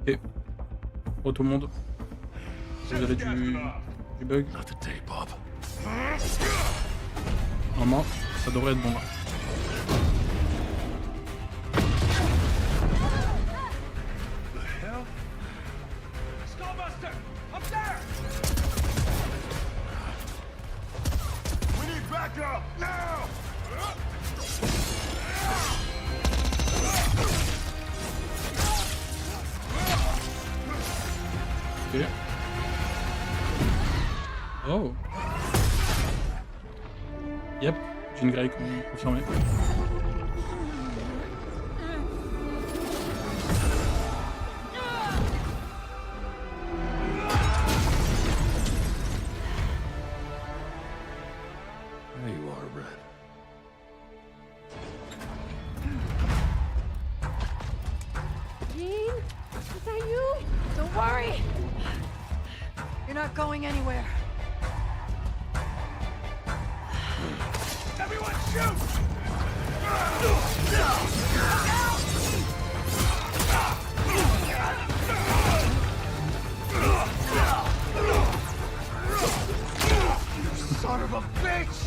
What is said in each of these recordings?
Ok. Oh tout le monde. Vous avez du bug. Not today, Bob. Normalement, ça devrait être bon là. Ok. Oh. Yep, Jean Grey confirmé. There you are, Red. Jean? Is that you? Don't worry! You're not going anywhere. Everyone shoot! Son of a bitch!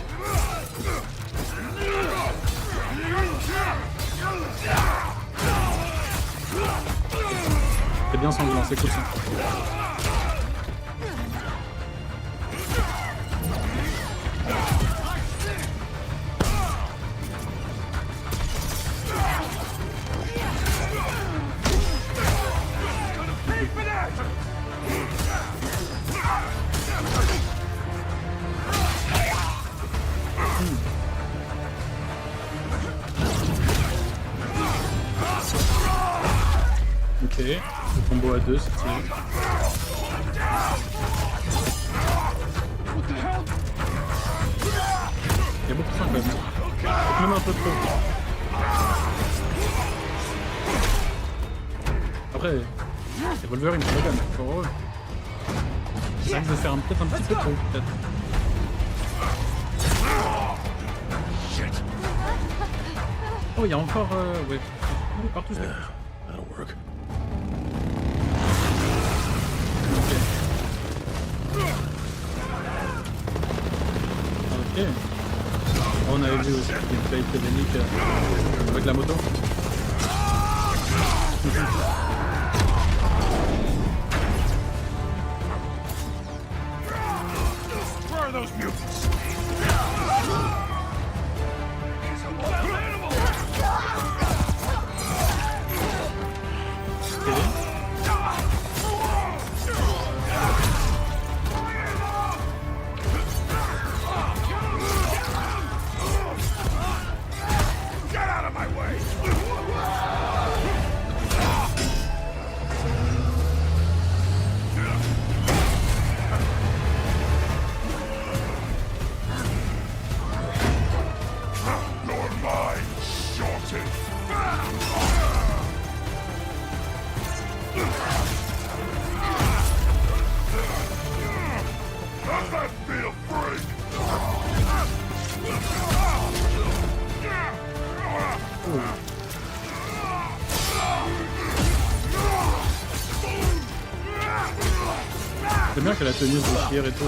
C'est bien sanglant, c'est cool ça. Ok, le combo à deux, c'est stylé. Il y a beaucoup de sang quand même. Peut-être même un peu trop. Après, c'est Wolverine, c'est Logan, c'est encore heureux. Ça risque de faire peut-être un petit peu trop, peut-être. Oh, il y a encore... ouais. Partout, c'est... That'll work. Ok. On avait vu aussi une gameplay pédanique avec la moto. Where are those mutants? Get out of my way! Your mind shorted. Let that be a break! C'est bien qu'elle a tenu de tir et tout.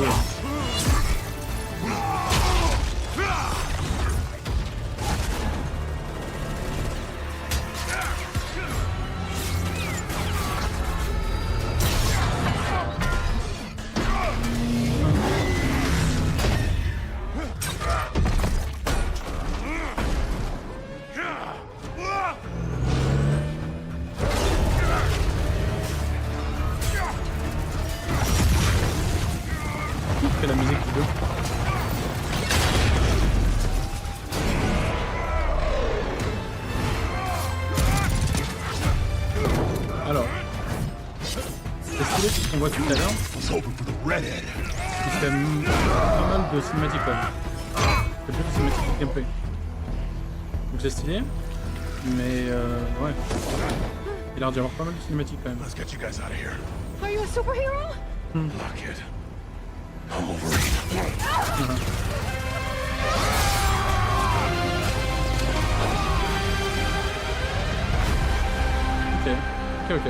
Qui fait la musique du jeu? Alors, c'est stylé tout ce qu'on voit tout à l'heure. I was hoping for the redhead. Il fait pas mal de cinématiques quand même. C'est plus de cinématiques que de gameplay. Donc c'est stylé, mais ouais. Il a l'air d'y avoir pas mal de cinématiques quand même. Let's get you guys out of here. Are you a superhero? Look, kid. I'm Wolverine. Ok, ok, ok.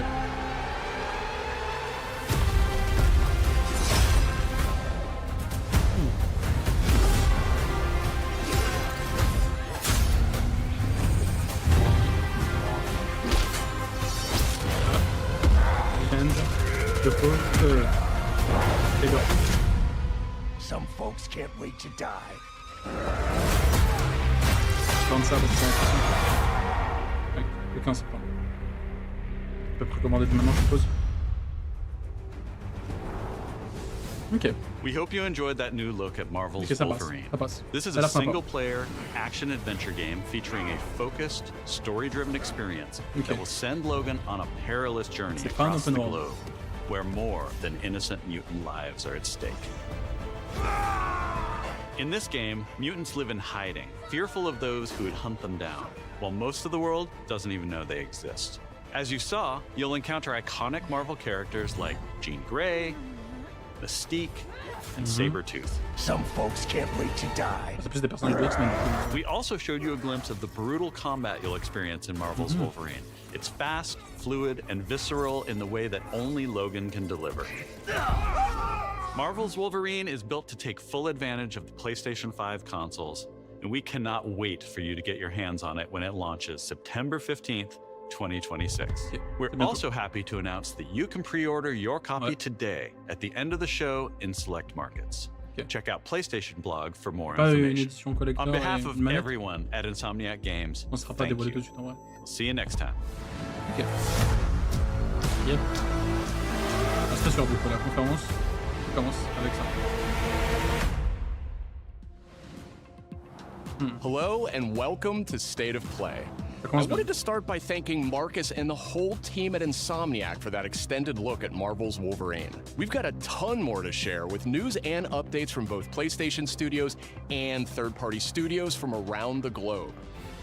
defend the foe. Les gars. Some folks can't wait to die. Je tente ça parce que c'est impossible. Ouais, aucun c'est pas. Je peux précommander dès maintenant, je suppose. Ok. We hope you enjoyed that new look at Marvel's Ok, ça passe. Wolverine. Ça passe. This is Ça a a l'air sympa. single-player, action-adventure game featuring a focused, story-driven experience Ok. that will send Logan on a perilous journey C'est pas un across the open world. globe, where more than innocent mutant lives are at stake. In this game, mutants live in hiding, fearful of those who would hunt them down, while most of the world doesn't even know they exist. As you saw, you'll encounter iconic Marvel characters like Jean Grey, Mystique, and Sabretooth. Some folks can't wait to die. C'est plus des personnages de X-Men. We also showed you a glimpse of the brutal combat you'll experience in Marvel's Wolverine. It's fast, fluid, and visceral in the way that only Logan can deliver. Marvel's Wolverine is built to take full advantage of the PlayStation 5 consoles, and we cannot wait for you to get your hands on it when it launches September 15th, 2026. Yeah, We're c'est bientôt. also happy to announce that you can pre-order your copy Ouais. today at the end of the show in select markets. Ok. Check out PlayStation Blog for more Pas une information. édition collector On behalf et of une manette. everyone at Insomniac Games, On sera pas thank dévoilé tout you. de suite en vrai. We'll see you next time. Ok. Yep. Restez sur vous pour la conférence. On commence avec ça. Hello and welcome to State of Play. Ça I commence bien. wanted to start by thanking Marcus and the whole team at Insomniac for that extended look at Marvel's Wolverine. We've got a ton more to share with news and updates from both PlayStation Studios and third-party studios from around the globe.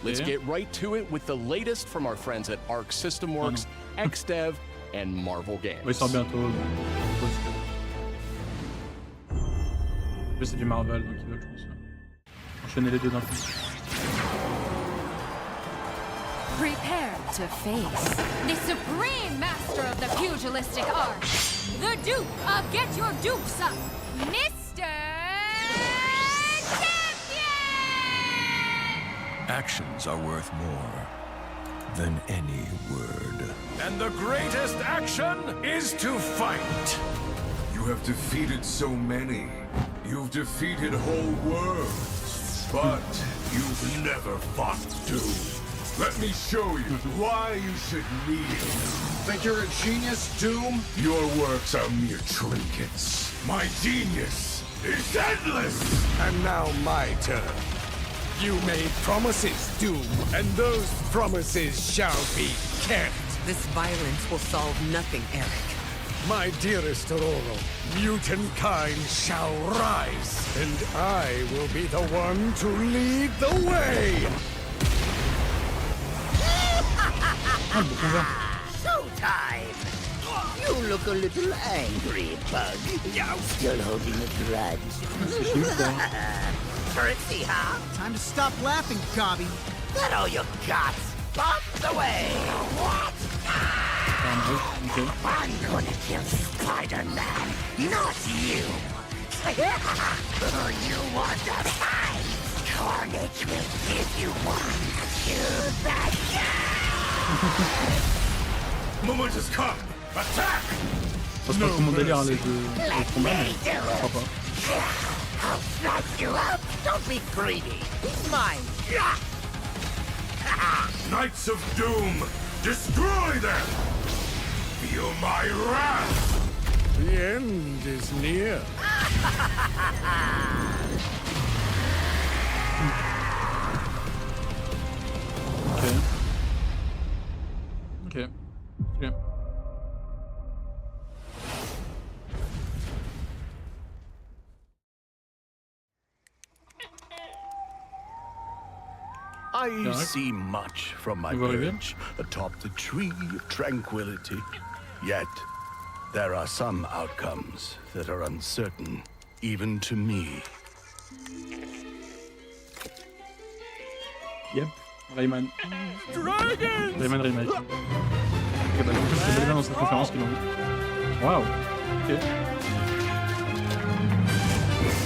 Let's Yeah. get right to it with the latest from our friends at Arc System Works, XDev, and Marvel Games. Oui, il sort bientôt. Donc, je suppose que- Lui, c'est du Marvel, donc ils veulent, je pense. Enchaîner les deux d'un coup. Prepare to face the supreme master of the pugilistic art, the Duke of Get Your Dukes Up, Mr. Champion! Actions are worth more than any word. And the greatest action is to fight. You have defeated so many. You've defeated whole worlds. But you've never fought Doom. Let me show you why you should kneel. Think you're a genius, Doom? Your works are mere trinkets. My genius is endless! And now my turn. You made promises, Doom, and those promises shall be kept. This violence will solve nothing, Eric. My dearest Aurora, mutant kind shall rise, and I will be the one to lead the way! Showtime! You look a little angry, Bug. Still holding a grudge. C'est chez eux, quoi. Currency, huh? Time to stop laughing, Gobby. That all you got? Bump the way! What? Ok. I'm gonna kill Spider-Man, not you! You want to fight? Carnage will give you one. Choose that Moment has come! Attack! Ça, c'est pas trop mon délire, hein, les jeux de combat, mais je crois pas. I'll slice you up! Don't be greedy! He's mine! Knights of Doom! Destroy them! Feel my wrath! The end is near. Ok. Ok. Ok. I Dark. see much from my You wanna go? perch atop the tree of tranquility. Yet, there are some outcomes that are uncertain, even to me. Yep. Rayman. Rayman Remake. Ok, bah donc c'est bien dans cette conférence qu'ils l'ont mis. Waouh. Ok.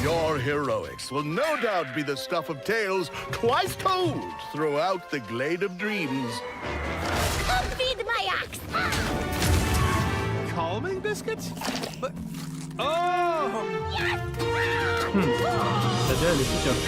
Your heroics will no doubt be the stuff of tales twice told throughout the Glade of Dreams. Come feed my ox! biscuits? But... Oh! La DA elle est efficace.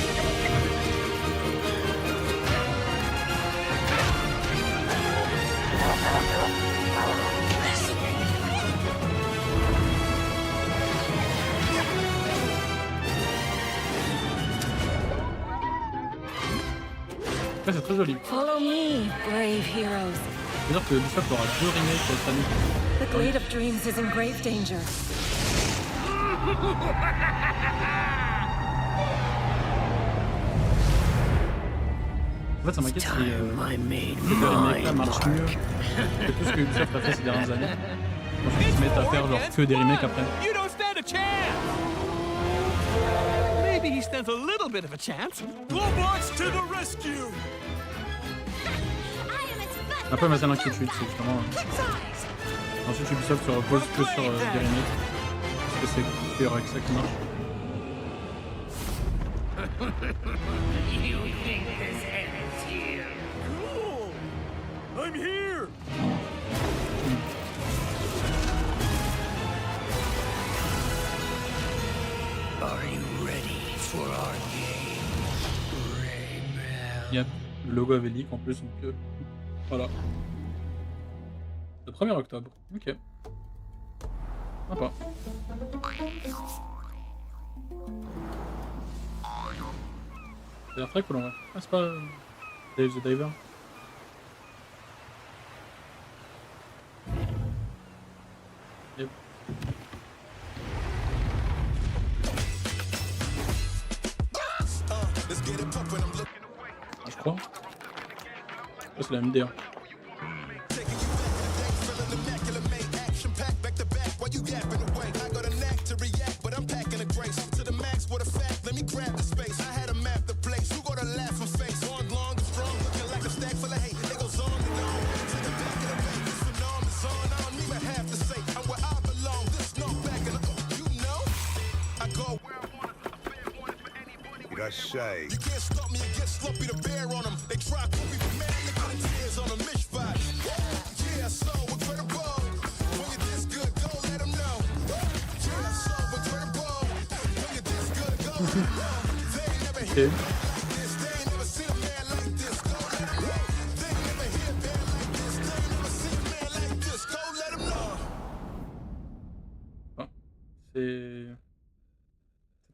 Ouais, c'est très joli. Follow me, brave heroes. C'est-à-dire que Ubisoft aura 2 remakes cette année. The Glade of Dreams is in grave danger. En fait, ça m'inquiète si les remakes là marchent mieux que tout ce que Ubisoft a fait ces dernières années. Ensuite, ils se mettent à faire genre que des remakes après. You don't stand a chance! Maybe he stands a little bit of a chance. Globots to the rescue! Un peu ma seule inquiétude, c'est justement. Ensuite, Ubisoft se repose que sur des remakes. Parce que c'est qu'il y aura que ça qui marche. You think this ends here? Cool! I'm here! Are you ready for our game, Rebel? Yep, le logo avait leak en plus, donc voilà. Le 1er octobre, ok. Sympa. Ça a l'air très cool en vrai. Ah, c'est pas Dave the Diver? Yep. Ah, je crois. Oh, c'est la MDR. Say. You can't stop me and get sloppy to bear on them. They try to be for man, look at the tears on a mishpat. Yeah, so incredible. When you're this good, go let them know. Yeah, so incredible. When you're this good, go let them know. They ain't never hear this, they ain't never seen a man like this. Go let them know. They ain't never hear a man like this. They ain't never seen a man like this. Go let them know. Ah, c'est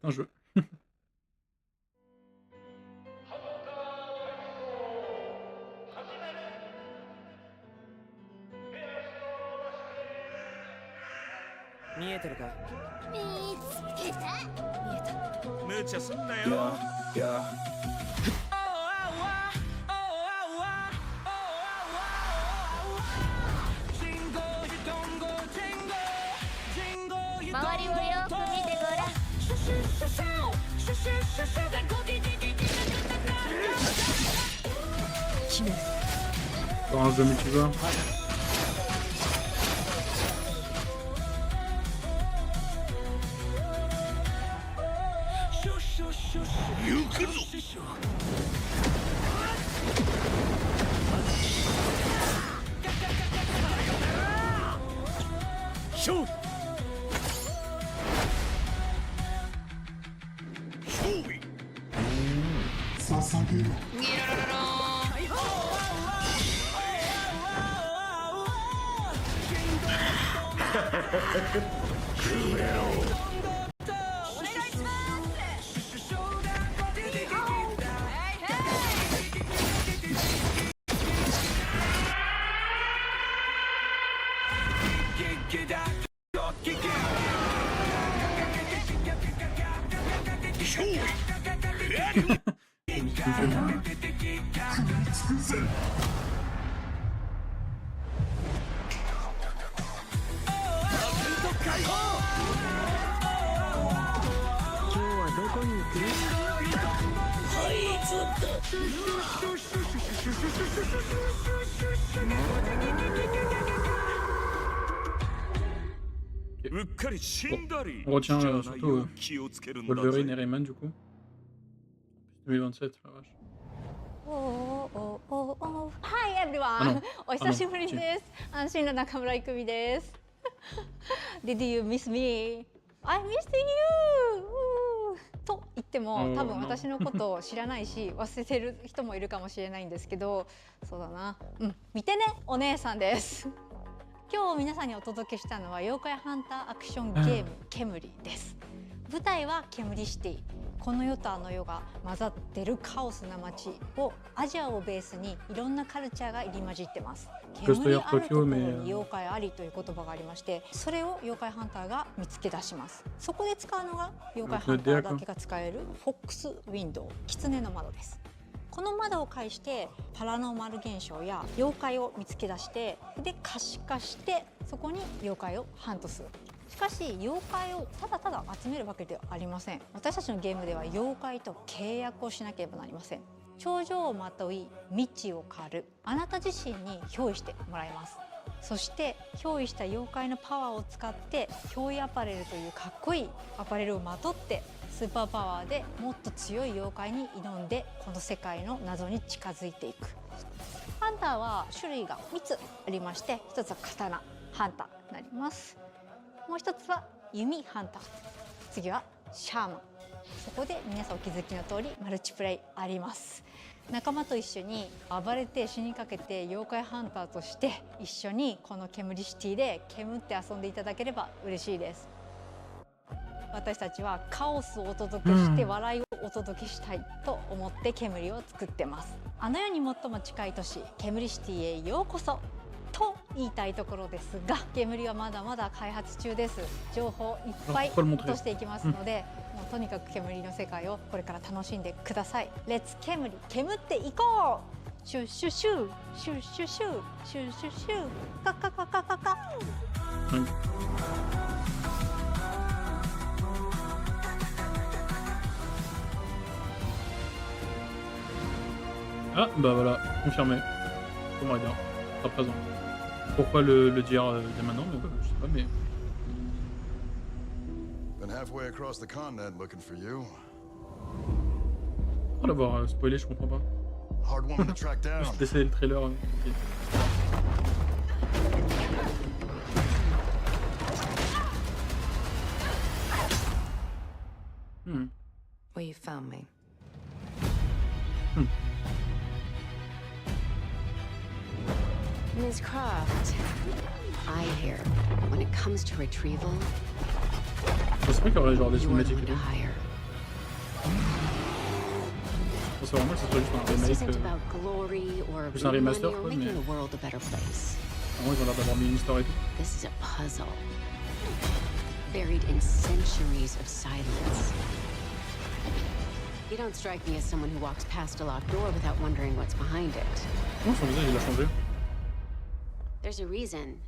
un jeu. Dans un jeu multijoueur. Shoot! On retient surtout Wolverine et Rayman du coup. 2027, la vache. Hi everyone! お久しぶりです。安心の中村郁美です。Did you miss me? I missed you! と言っても多分私のことを知らないし忘れてる人もいるかもしれないんですけど、そうだな、見てねお姉さんです。今日皆さんにお届けしたのは妖怪ハンターアクションゲームケムリです。舞台はケムリシティ。この世とあの世が混ざってるカオスな街をアジアをベースにいろんなカルチャーが入り混じってます。煙あるところに妖怪ありという言葉がありまして、それを妖怪ハンターが見つけ出します。そこで使うのが妖怪ハンターだけが使えるフォックスウィンドウ、狐の窓です。この窓を介してパラノーマル現象や妖怪を見つけ出して、で可視化してそこに妖怪をハントする。しかし妖怪をただただ集めるわけではありません。私たちのゲームでは妖怪と契約をしなければなりません。頂上をまとい未知を狩る、あなた自身に憑依してもらいます。そして憑依した妖怪のパワーを使って憑依アパレルというかっこいいアパレルをまとってスーパーパワーでもっと強い妖怪に挑んでこの世界の謎に近づいていく。ハンターは種類が3つありまして、1つは刀ハンターになります。もう1つは弓ハンター、次はシャーマン。そこで皆さんお気づきの通りマルチプレイあります。仲間と一緒に暴れて死にかけて妖怪ハンターとして一緒にこのケムリシティで煙って遊んでいただければ嬉しいです。私たちはカオスをお届けして笑いをお届けしたいと思って煙を作ってます。あの世に最も近い都市ケムリシティへようこそと言いたいところですが、煙はまだまだ開発中です。情報いっぱい落としていきますので、もうとにかく煙の世界をこれから楽しんでください。レッツ煙、煙っていこう。シュッシュッシュッシュッシュッシュッシュッシュッシュッカカカカカカ。Ah bah voilà, confirmé. Comment dire, à présent. Pourquoi le dire dès maintenant, mais je sais pas, mais... Been halfway across the continent looking for you. Oh l'avoir spoilé, je comprends pas. Hard woman to track down. Juste d'essayer le trailer. Okay. Well, you found me. Ms. Croft, I hear when it comes to retrieval, Je sais pas qu'il y aurait genre des you are the cinématiques one et to tout. hire. Je pensais vraiment que ce serait juste un This remake. isn't about glory or Plus un big money remaster, or quoi, making mais... the world a better place. Vraiment, ils ont l'air d'avoir mis une histoire et tout. This is a puzzle, buried in centuries of silence. You don't strike me as someone who walks past a locked door without wondering what's behind it. Non, son visage, il a changé. There's a reason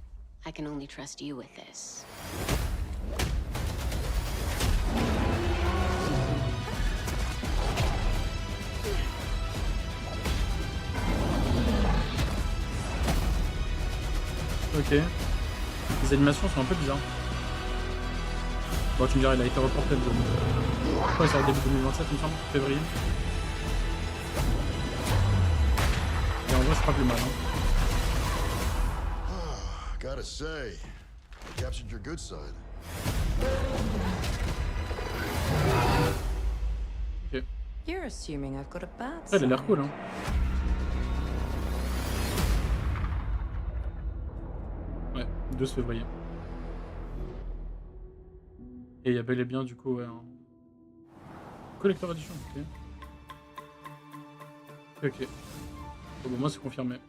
I can only trust you with this. Ok. Les animations sont un peu bizarres. Bon, tu me diras, il a été reporté de... Je crois qu'il sort début 2027, il me semble, février. Et en vrai, c'est pas plus mal, hein. Gotta say, you captured your good side. Ok. You're assuming I've got a bad Ah, il a l'air cool, hein. Ouais, 12 février. Et il y a bel et bien, du coup, ouais, un... Collector Edition, ok. Ok. Bon, bah, moi, c'est confirmé.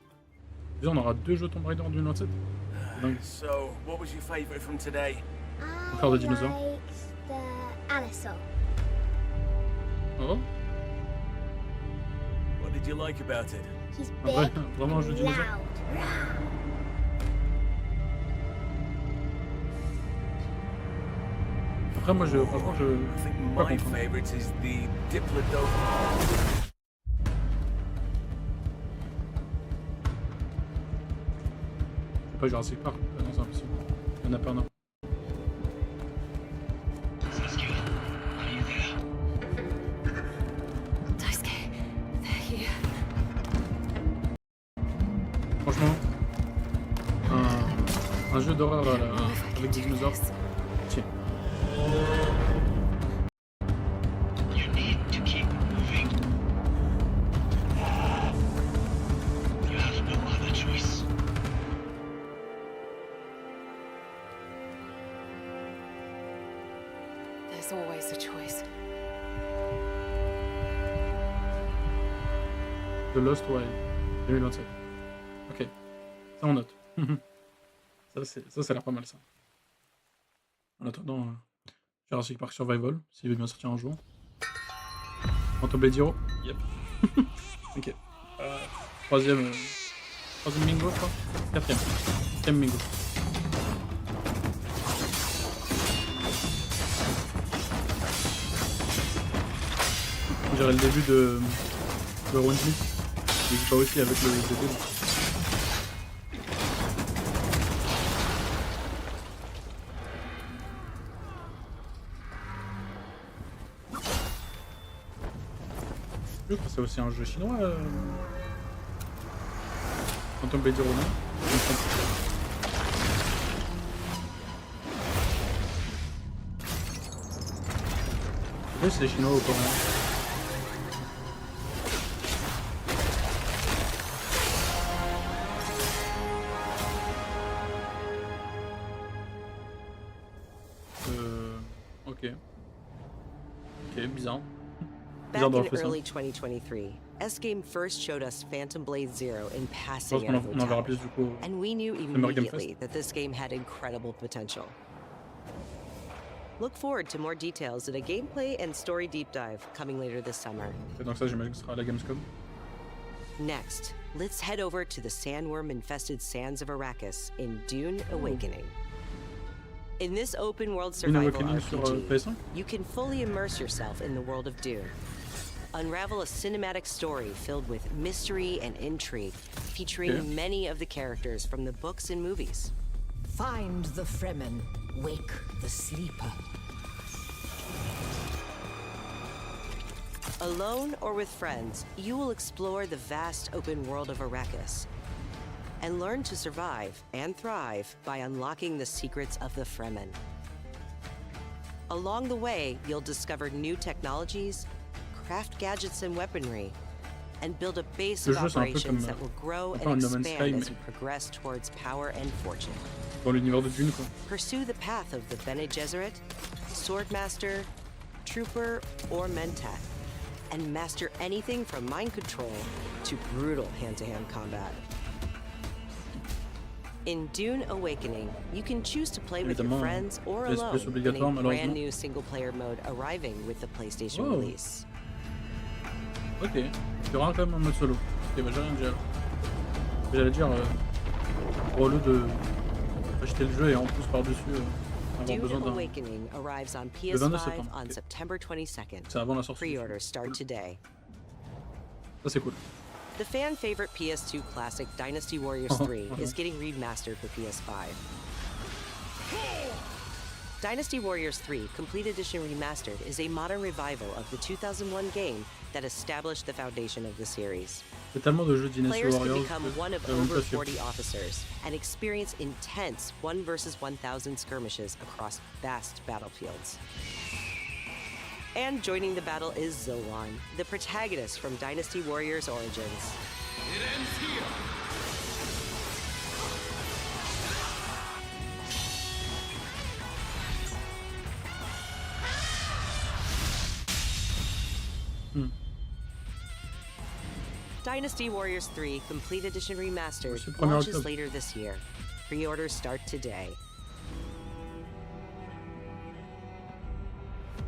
Déjà, on aura 2 jeux Tomb Raider en 2027. Dingue. So, what was your favorite from today? Encore des dinosaures. The Anisol. Oh. What did you like about it? He's En vrai, big, vraiment un jeu dinosaure. loud. Après, moi, franchement, je... I think my favorite is the Diplodocus. C'est pas Jurassic Park. Ah non, c'est impossible. Il y en a pas un. Franchement, un jeu jeu d'horreur là, avec des dinosaures. Tiens. There's always a choice. The Lost Wild 2027. Ok, ça on note. ça a l'air pas mal ça. En attendant, Jurassic Park Survival, s'il veut bien sortir un jour. Quantum Blade Zero, yep. Ok. Troisième bingo, je crois. Quatrième bingo. On dirait le début de Round Smith. Il joue pas aussi avec le début. Je crois que c'est aussi un jeu chinois. Quantum Blade Zero, non? Je sais pas si c'est chinois ou coréen. Ok, bizarre. Back in early 2023, S-Game first showed us Phantom Blade Zero in passing at a hotel, and we knew immediately that this game had incredible potential. Look forward to more details in a gameplay and story deep dive coming later this summer. Donc ça, j'imagine que ce sera à la Gamescom. Next, let's head over to the sandworm-infested sands of Arrakis in Dune Awakening. In this open-world survival RPG, you can fully immerse yourself in the world of Dune. Unravel a cinematic story filled with mystery and intrigue, featuring many of the characters from the books and movies. Find the Fremen, wake the sleeper. Alone or with friends, you will explore the vast open world of Arrakis and learn to survive and thrive by unlocking the secrets of the Fremen. Along the way, you'll discover new technologies, craft gadgets and weaponry, and build a base of operations that will grow and expand as you progress towards power and fortune. Dans l'univers de Dune, quoi. Pursue the path of the Bene Gesserit, Swordmaster, Trooper, or Mentat, and master anything from mind control to brutal hand-to-hand combat. In Dune Awakening, you can choose to play with your friends or alone in a brand new single-player mode arriving with the PlayStation release. Ok, il y aura quand même un mode solo. Ok, bah j'ai rien dire. J'allais dire, pour le de acheter le jeu et en plus par-dessus avoir besoin d'un... Le 22 septembre. Okay. C'est avant la sortie. Pre-orders start today. Ça c'est cool. The fan-favorite PS2 classic Dynasty Warriors 3 is getting remastered for PS5. Dynasty Warriors 3 Complete Edition Remastered is a modern revival of the 2001 game that established the foundation of the series. Players can become one of over 40 officers and experience intense 1 versus 1,000 skirmishes across vast battlefields. And joining the battle is Zilwan, the protagonist from Dynasty Warriors Origins. It ends here. Dynasty Warriors 3 Complete Edition Remastered launches later this year. Pre-orders start today.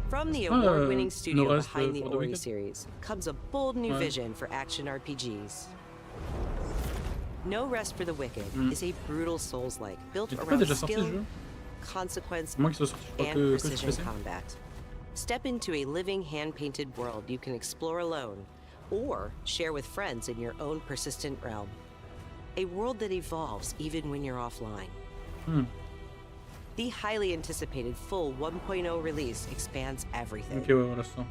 From the award-winning studio behind the Ori series comes a bold new vision for action RPGs. No Rest for the Wicked is a brutal Souls-like built around skill, consequence, and precision combat. Step into a living hand-painted world you can explore alone or share with friends in your own persistent realm. A world that evolves even when you're offline. The highly anticipated full 1.0 release expands everything. Ok, ouais, voilà ça.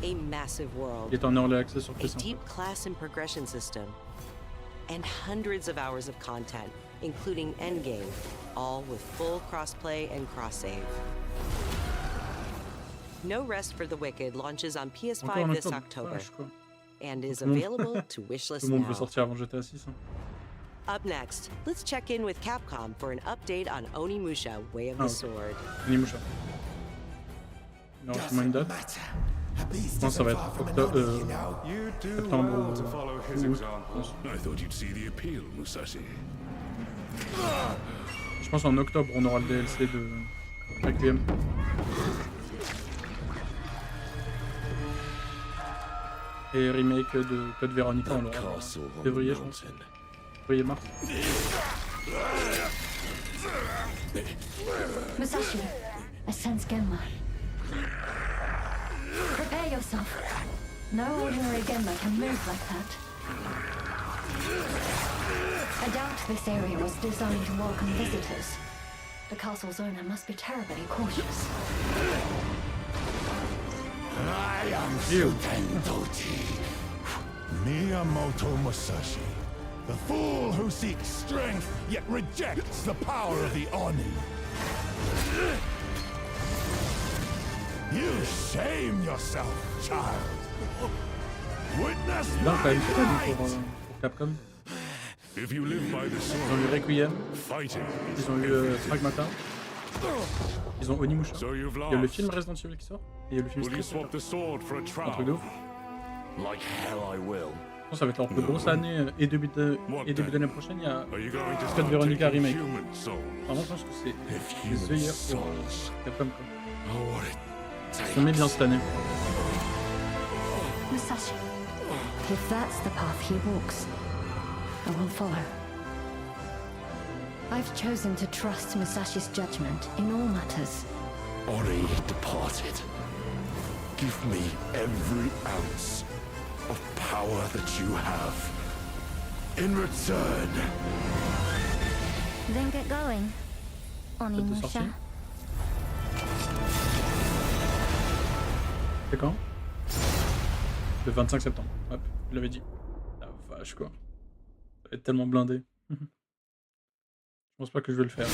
A massive world, Il est en early access sur a PC. deep class and progression system, and hundreds of hours of content including Endgame, all with full crossplay and cross-save. No Rest for the Wicked launches on PS5 this October and is available to wishlist Tout le monde veut now. sortir avant GTA 6. Hein. Up next, let's check in with Capcom for an update on Onimusha: Way of the Sword. Onimusha. Il en reste moins une date. Je pense que ça va être septembre ou août. I thought you'd see the appeal, Musashi. Je pense qu'en octobre, on aura le DLC de Requiem. Et remake de Code Veronica, on l'aura en février, je pense. Février-mars. Musashi, I sense Genma. Prepare yourself. No ordinary Genma can move like that. I doubt this area was designed to welcome visitors. The castle's owner must be terribly cautious. I am Shuten Doji, Miyamoto Musashi, the fool who seeks strength yet rejects the power of the Oni. You shame yourself, child. Witness Là, quand my même, c'est pas might. pour Capcom. If you live by the Ils ont sword, eu Requiem, fighting. ils ont eu Pragmata, ils ont Onimusha. So you've Il y a le lost. film Resident Evil qui sort, et il y a le film Will you Street. swap the sword for a Un truc de trowel? ouf. Like hell I will. Je pense que ça va être leur plus grosse année et début d'année prochaine. Il y a Are you going to Code start Veronica taking remake. human souls? Vraiment, je pense que c'est human The Year souls. pour Capcom. Oh, what Ils sont mis bien cette année. Musashi, if that's the path he walks, I will follow. I've chosen to trust Musashi's judgment in all matters. Ori departed. Give me every ounce of power that you have. In return. Then get going, Onimusha. C'est quand? Le 25 septembre. Hop, je l'avais dit. La vache, quoi. Ça va être tellement blindé. Je pense pas que je vais le faire.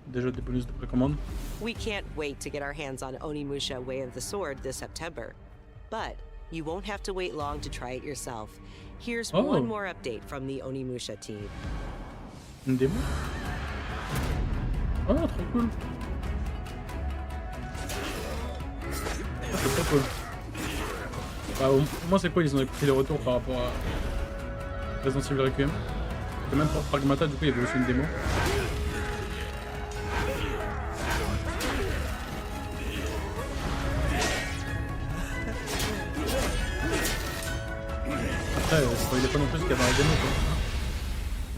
Déjà des bonus de précommande. We can't wait to get our hands on Onimusha: Way of the Sword this September. But you won't have to wait long to try it yourself. Here's one more update from the Onimusha team. Une démo? Oh, trop cool. Ah, c'est trop cool. Bah, au moins c'est cool, ils ont écouté les retours par rapport à Resident Evil Requiem. Et même pour Pragmata, du coup, il y avait aussi une démo. Après, spoilez pas non plus ce qu'il y a dans la démo, quoi.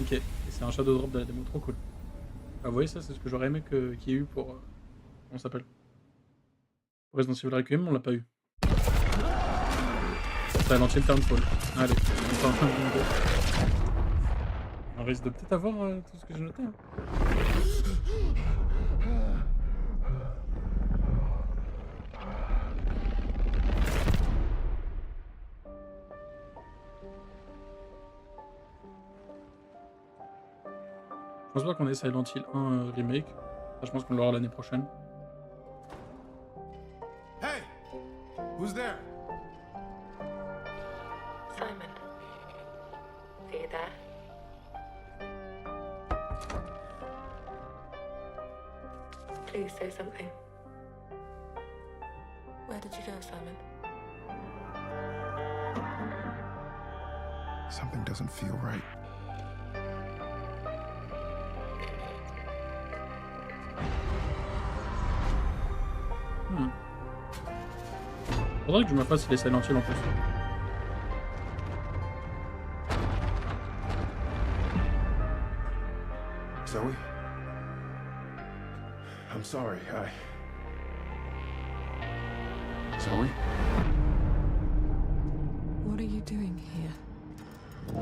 Ok, et c'est un shadow drop de la démo, trop cool. Ah, vous voyez, ça, c'est ce que j'aurais aimé qu'il y ait eu pour. Comment ça s'appelle? Pour Resident Evil Requiem, on l'a pas eu. Silent Hill Townfall. Allez, on risque de peut-être avoir tout ce que j'ai noté. Hein. Je pense pas qu'on ait Silent Hill 1 remake. Ça, je pense qu'on l'aura l'année prochaine. Hey! Who's there? Simon. Are you there? Please say something. Where did you go, Simon? Something doesn't feel right. Faudrait que je me fasse les Silent Hill en plus. Zoe? I'm sorry, Zoe? What are you doing here?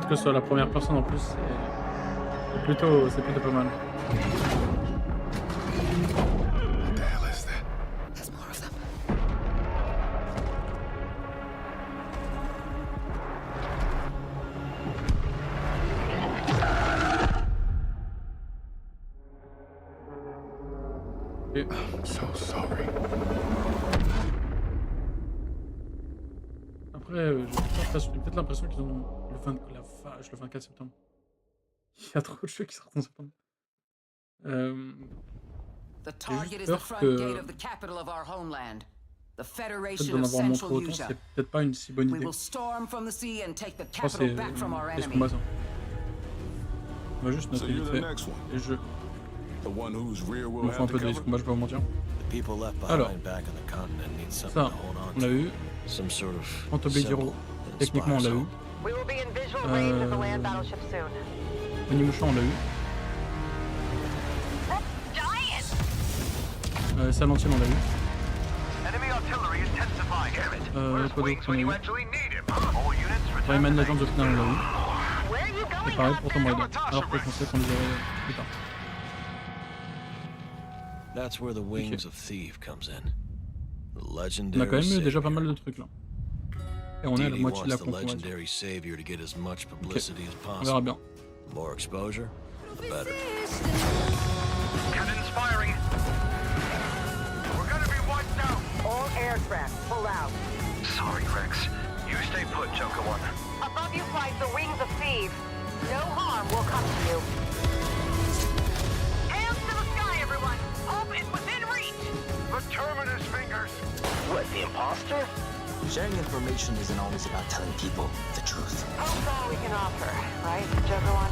que ce soit la première personne en plus, c'est plutôt pas mal. What the hell is that? There's more of them. I'm so sorry. Après, j'ai peut-être l'impression qu'ils ont le 24 septembre. Il y a trop de jeux qui sortent en septembre. The target is the peur front que gate of the capital of our homeland. The peut-être Federation d'en of avoir montré Central autant, Asia. c'est peut-être pas une si bonne We idée. will storm from the sea and take the Je pense que capital back from our c'est ce enemy. combat ça. On va juste So noter you're vite the fait next one. les jeux. The one whose rear Je will m'en fous un have peu to de ce cover. combat, je vais pas vous mentir. The people left Alors, behind back on the continent need something ça, to hold on on l'a to. eu. Some sort of Antoblade Hero, symbol that techniquement on l'a eu. inspires We will be in visual range of the land battleship soon. Onimusha on l'a eu. Silent Hill on l'a eu. Enemy artillery intensifying. Quoi d'autre on a eu? Rayman Legends of Final on l'a eu. Et pareil pour Tomb Raider. Alors que je pensais qu'on les aurait plus tard. That's where the wings of Thief comes in. The On a legendary quand même eu déjà savior. pas mal de trucs là. Et on est à la DD moitié de la wants the conf, on va dire. legendary savior to get as much publicity as On verra possible. bien. The more exposure, the better. Cannons firing. We're gonna be wiped out. All aircraft, pull out. Sorry, Rex. You stay put, Joker One. Above you flies the wings of thieves. No harm will come to you. Hands to the sky, everyone. Hope is within reach. The Terminus fingers. What, the imposter? Sharing information isn't always about telling people the truth. Hope's all we can offer, right, Joker One?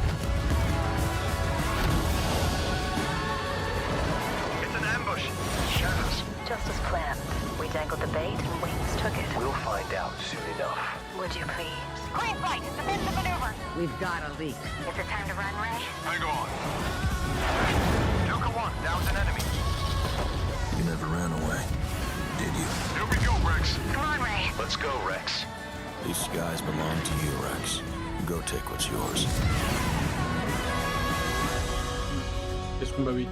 It's an ambush. Shadows. Just as planned. We dangled the bait and Wings took it. We'll find out soon enough. Would you please? Green flight, defensive maneuver. We've got a leak. Is it time to run, Ray? Hang on. Joker One, down's an enemy. You never ran away, did you? Here we go, Rex. Come on, Ray. Let's go, Rex. These skies belong to you, Rex. Go take what's yours. Qu'est-ce qu'on va oui.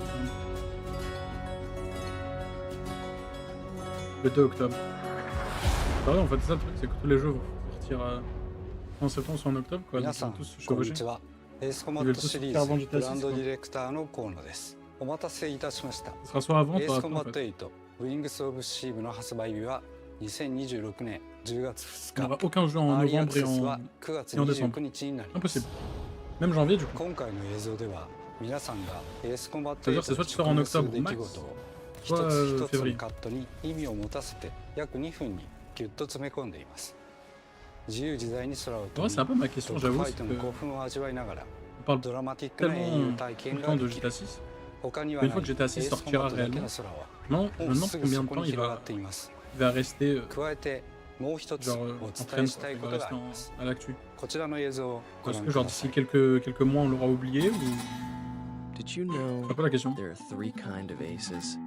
Le 2 octobre. Ah ouais, en fait, c'est ça le truc, c'est que tous les jeux vont sortir en septembre ou en octobre, quoi. Donc, ils sont tous chevauchés. エースコ Ils マッ veulent ト tous シリ sortir ー avant ズ GTA 6, ブランド quoi. ディレクターの河野ですお待たせいたしました Ce sera soit avant, エー soit スコ après, マ en ット fait. 8 Wings of Shiv の発売日は2026年10月 Il n'y 2 aura 日 aucun jeu en アーリーア novembre ク et セス en, は9月 et en décembre. 29日になります Impossible. Même janvier, du coup. 今回の映像では皆さんがエースコンバット C'est-à-dire, c'est soit tu sors en 直面する octobre 出 ou 来 max, 事を一 soit つ一つの février. カットに意味を持たせて約2分にギュッと詰め込んでいます自由自在に空を飛 Ouais, c'est un peu ma question, ドッグ j'avoue. ファイ C'est ト que の興奮を味わいながら on parle ドラマティックな英雄 tellement 体 tout 験 le が temps で de きる GTA 6. 他には Une な fois い que GTA 6 エースコン sortira バットだけ réellement, の空は non, je も me う demande すぐ combien そ de こ temps に il 広が va, っています il va rester 加えてもう一つ genre お en 伝 train, えしたい il こ va とがあ rester ります à l'actu. こちらの映像をご Est-ce 覧 que くだ genre さい d'ici quelques mois on l'aura oublié ou... Did you know C'est un peu la question. there are 3 kinds of aces?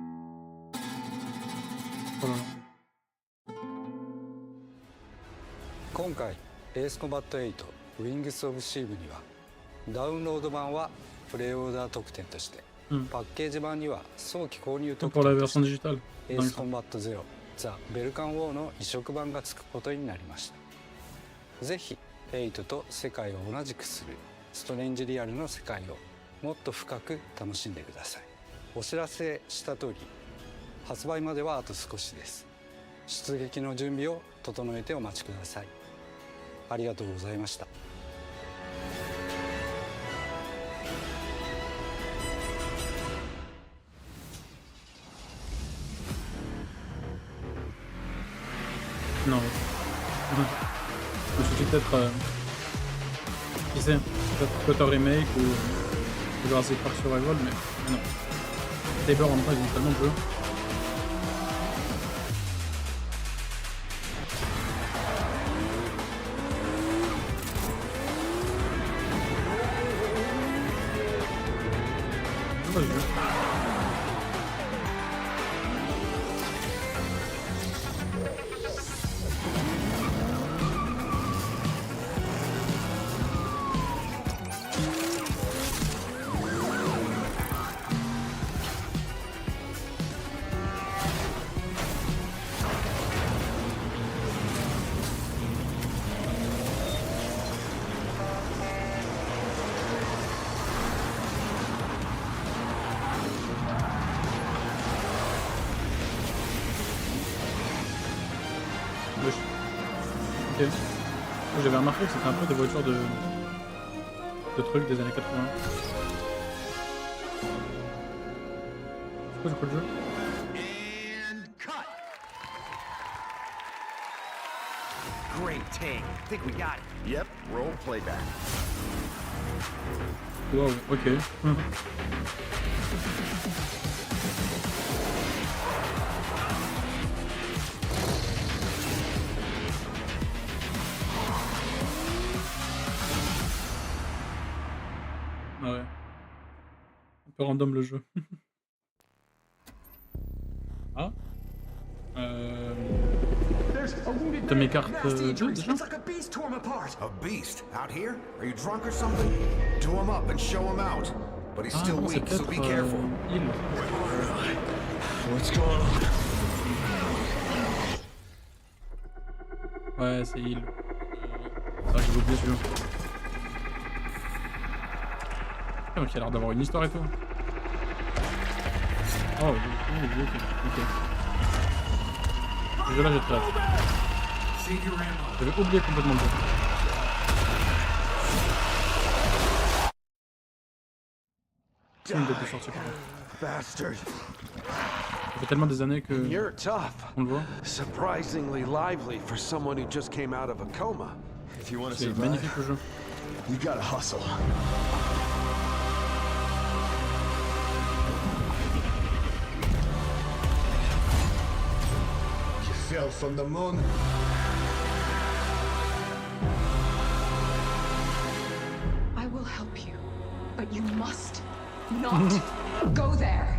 Oh là là. 今回エースコンバット8 Wings of Shiv にはダウンロード版はプレイオーダー特典として、パッケージ版には早期購入特 Pour la 典と version して digitale. エースコンバット0ザ・ベルカンウォーの移植版がつくことになりましたぜひ8と世界を同じくするストレンジリアルの世界をもっと深く楽しんでくださいお知らせした通り発売まではあと少しです出撃の準備を整えてお待ちくださいありがとうございました Non. Je me suis dit peut-être... qui sait, peut-être un remake ou Jurassic Park Survival, mais non. Saber en même temps, ils ont tellement de jeux. C'est pas ce jeu. Ok. J'avais remarqué que c'était un peu des voitures de trucs des années 80. C'est quoi du coup le jeu? Great take. Think we got it. Yep, roll playback. Wow, ok. Ah ouais. Un peu random le jeu. Ah. T'as mes cartes déjà? It's like a beast tore him apart. A beast? Out here? Are you drunk or something? Do him up and show him out. But he's still non, weak, so be careful. What's going on? Ouais, c'est il. C'est vrai que j'ai oublié celui-là. Ah, donc il a l'air d'avoir une histoire et tout. Oh, ok. Ce jeu-là, j'ai très hâte. J'avais oublié complètement le jeu. C'est une date de sortie par contre. Bastard. Ça fait tellement des années que You're tough. on le voit. Surprisingly lively for someone who just came out of a coma. If you want to C'est survive, magnifique le jeu. you gotta hustle. You fell from the moon. I will help you, but you must not go there.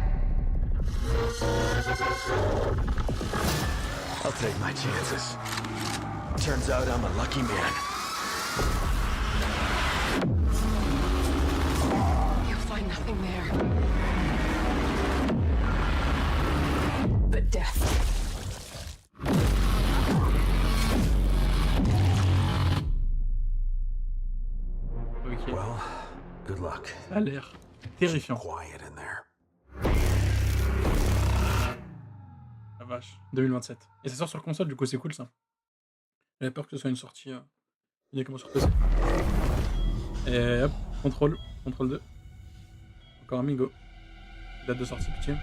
I'll take my chances. Turns out I'm a lucky man. You'll find nothing there but death. Ok. Well, good luck. Ça a l'air terrifiant. Quiet in there. La vache. 2027. Et ça sort sur console, du coup c'est cool ça. J'avais peur que ce soit une sortie directement sur PC. Et hop, contrôle 2. Encore un Mingo. Date de sortie, pitié.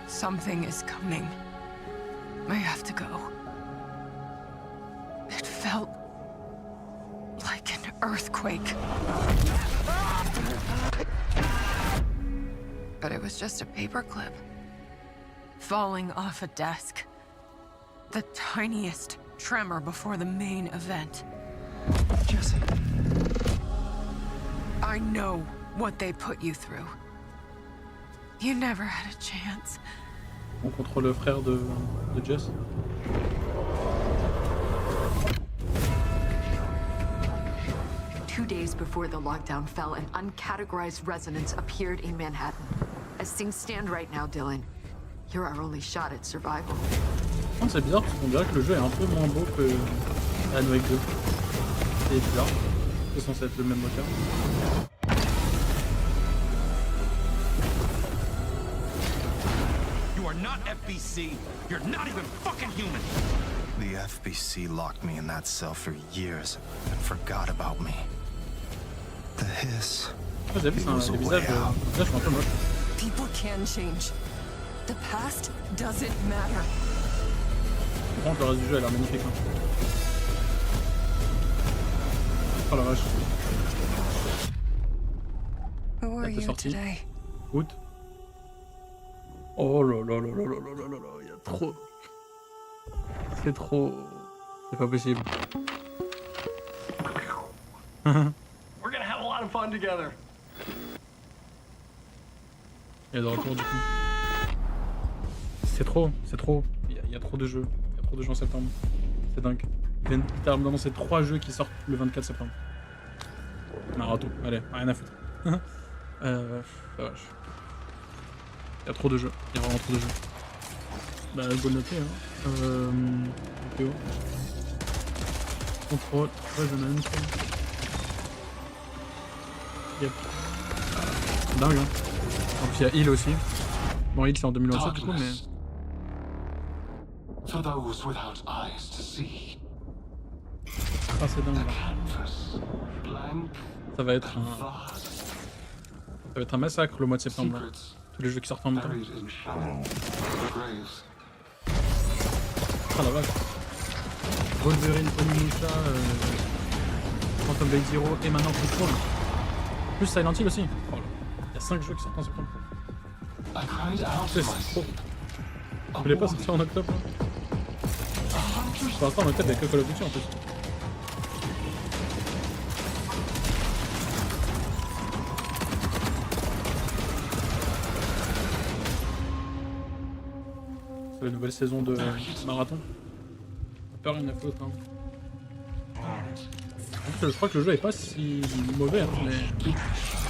Something is coming. I have to go. It felt like an earthquake. But it was just a paperclip. Falling off a desk. The tiniest tremor before the main event. Jesse. I know what they put you through. You never had a chance. On contrôle le frère de Jess. Two days before the lockdown fell, an uncategorized resonance appeared in Manhattan. As things stand right now, Dylan, you're our only shot at survival. C'est bizarre parce qu'on dirait que le jeu est un peu moins beau que Alan Wake 2. C'est bizarre. C'est censé être le même moteur. You are not FBC. You're not even fucking human. The FBC locked me in that cell for years and forgot about me. The hiss. Vous avez vu, c'est un visage un peu moche. People can change. The past doesn't matter. Par contre, le reste du jeu a l'air magnifique. Hein. Oh la vache. Who are Date de you sortie. today? Août. Oh là là là là là là là là là, il y a trop. C'est trop. C'est pas possible. We're gonna have a lot of fun together. Il est de retour du coup. C'est trop, c'est trop. Il y a trop de jeux. Il y a trop de jeux en septembre. C'est dingue. Il y a littéralement d'annoncer 3 jeux qui sortent le 24 septembre. Naruto, allez, rien à foutre. La vache. Il y a trop de jeux. Il y a vraiment trop de jeux. Bah, go noter, hein. Météo. Contrôle, Resonance. Yep. Dingue, hein. En plus, il y a Heal aussi. Bon, Heal c'est en 2027 du coup, mais. For those without eyes to see. Ah, c'est dingue. Canvas, blank Ça va être and un... vast. Ça va être un massacre le mois de septembre. Là. Tous les jeux qui sortent en même temps. Buried in shallow graves. Ah la vache. Wolverine, Onimusha, Phantom Blade Zero et maintenant Control. Plus Silent Hill aussi. Oh là. Il y a 5 jeux qui sortent en septembre. I cried out C'est trop. Vous voulez pas sortir en octobre là? Pour l'instant en octobre il y a que Call of Duty en plus. C'est la nouvelle saison de Marathon. Peur rien à foutre hein. En plus je crois que le jeu est pas si mauvais hein, mais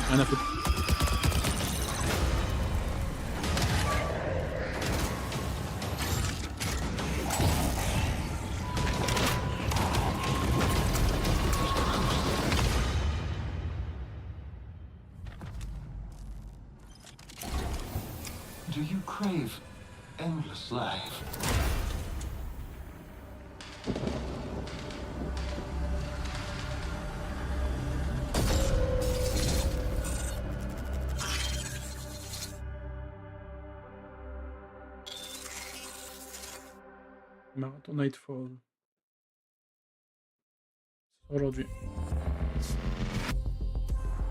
rien à foutre. Do you crave endless life? Marathon Nightfall. Aujourd'hui.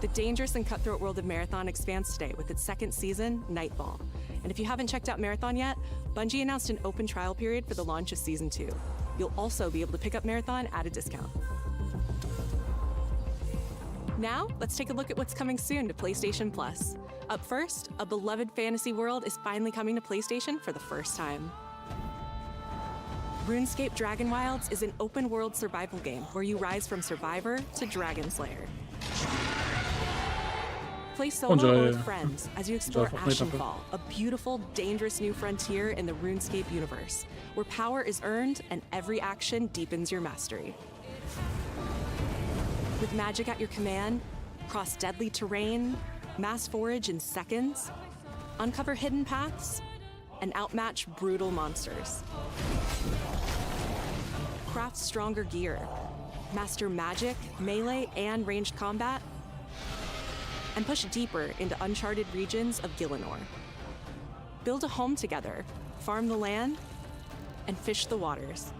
The dangerous and cutthroat world of Marathon expands today with its second season, Nightfall. And if you haven't checked out Marathon yet, Bungie announced an open trial period for the launch of Season 2. You'll also be able to pick up Marathon at a discount. Now, let's take a look at what's coming soon to PlayStation Plus. Up first, a beloved fantasy world is finally coming to PlayStation for the first time. RuneScape Dragon Wilds is an open-world survival game where you rise from survivor to dragon slayer. Play solo or with friends as you explore Ashenfall, a beautiful, dangerous new frontier in the RuneScape universe, where power is earned and every action deepens your mastery. With magic at your command, cross deadly terrain, mass forage in seconds, uncover hidden paths, and outmatch brutal monsters. Craft stronger gear, master magic, melee, and ranged combat, and push deeper into uncharted regions of Gielinor. Build a home together, farm the land, and fish the waters.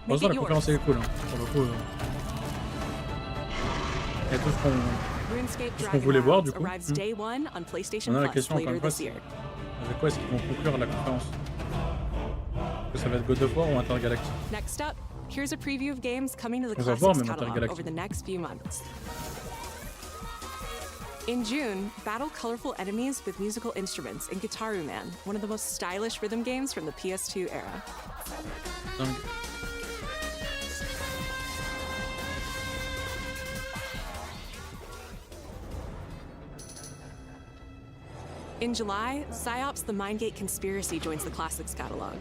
Make it yours. Est cool, hein. Pour le coup, et tout ce qu'on voulait voir du coup. Arrives day one on PlayStation On a la Plus question encore later une fois, this year. avec quoi est-ce qu'ils vont conclure la conférence? Est-ce que ça va être God of War ou Intergalactic? Next up, here's a preview of games coming to the On va voir Classics même catalog Intergalactic. over the next few months. In June, battle colorful enemies with musical instruments in Guitaru Man, one of the most stylish rhythm games from the PS2 era. In July, PsyOps The Mindgate Conspiracy joins the Classics catalog.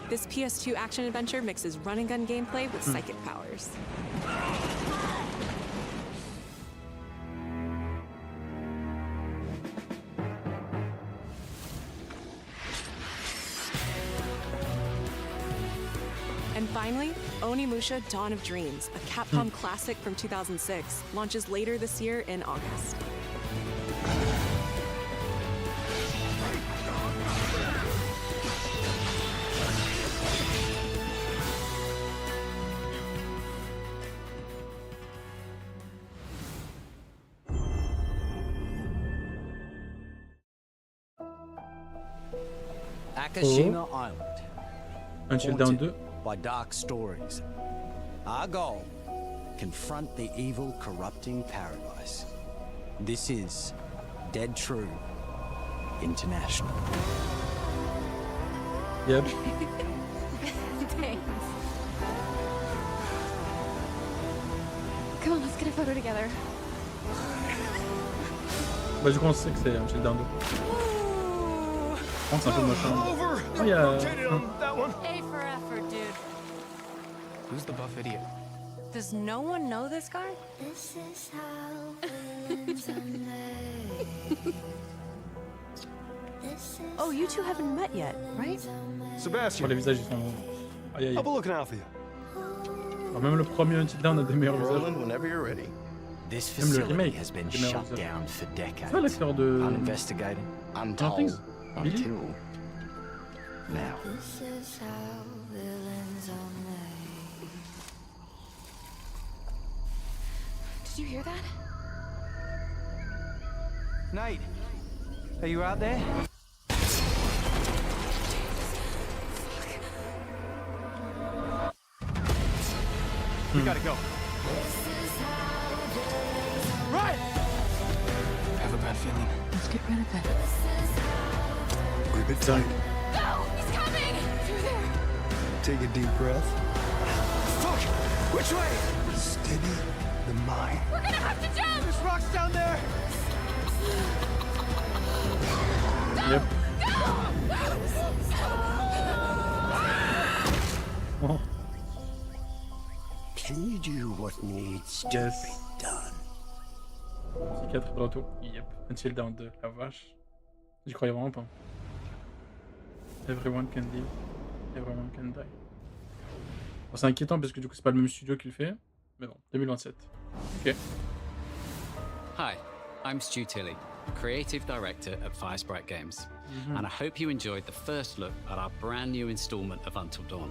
This PS2 action-adventure mixes run-and-gun gameplay with psychic powers. And finally, Onimusha Dawn of Dreams, a Capcom classic from 2006, launches later this year in August. Akashima Island. Until Dawn 2. By dark stories. Our goal, confront the evil, corrupting paradise. This is Dead True International. Yep. Thanks. Come on, let's get a photo together. Bah du coup on sait que c'est Until Dawn 2. Je pense que c'est un peu moche. Oh y'a... A for effort, dude. Who's the buff idiot? Does no one know this guy? This is how villains are made. Oh, you two haven't met yet, right? Bon, les visages ils sont Aïe aïe. I'll be looking out for you. Alors, même le premier Until Dawn a des meilleurs visages. Roland, whenever you're ready. This Même le facility remake has been des meilleurs shut visages. down for decades. C'est pas l'acteur de... Uninvestigated, Stranger untold, Things Billy until now. Did you hear that? Nate, are you out there? We gotta go. Right! I have a bad feeling. Let's get rid of it. Grip it tight. No! He's coming! Through there! Take a deep breath. Fuck! Which way? Steady the mind. We're gonna have to jump! There's rocks down there! Yep. Oh. Can you do what needs to Yes. be done? Psychiatre de retour. Yep. Until Dawn 2. La vache. J'y croyais vraiment pas. Everyone can live. Everyone can die. Bon, c'est inquiétant parce que du coup c'est pas le même studio qui le fait. Mais bon, 2027. Ok. Hi, I'm Stu Tilley, Creative Director at Firesprite Games, and I hope you enjoyed the first look at our brand new installment of Until Dawn.